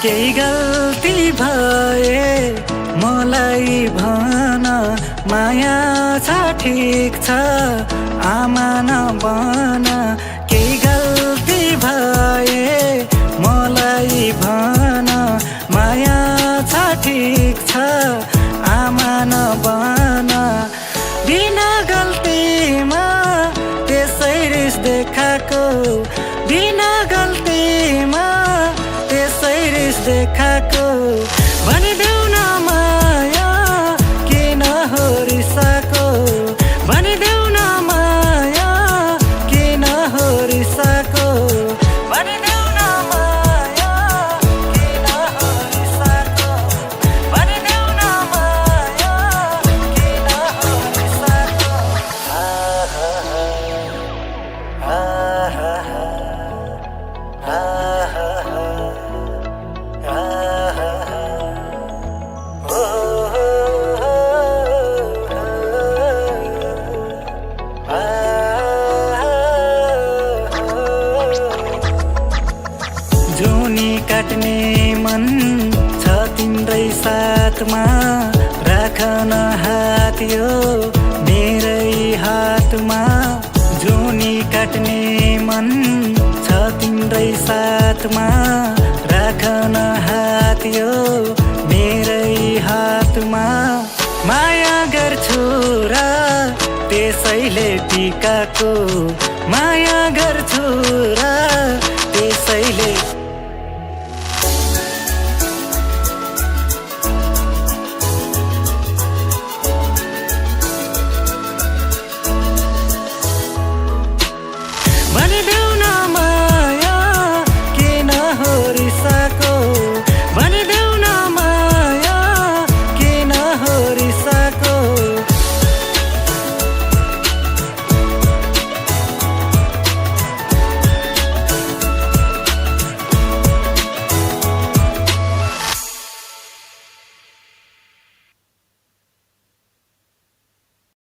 केही गल्ती भए मलाई भन, माया छ ठिक छ आमा नबन। केही गल्ती भए मलाई भन, माया छ ठिक छ आमा नबन। बिना गल्तीमा त्यसै रिस देखाएको, बिना गल्तीमा त्यसै रिस देखाएको। भनिदेऊ न माया किन हो रिसाको, भनिदेऊ न माया किन हो रिसाको, भनिदेऊ न माया किन हो रिसाको, भनिदेऊ न माया किन हो रिसाको। जुनी काट्ने मन छ तिम्रै साथमा, राख न हात यो मेरै हातमा। जुनी काट्ने मन छ तिम्रै साथमा, राख न हात यो मेरै हातमा। माया गर्छु र त्यसैले टिकाको, माया गर्छु र त्यसैले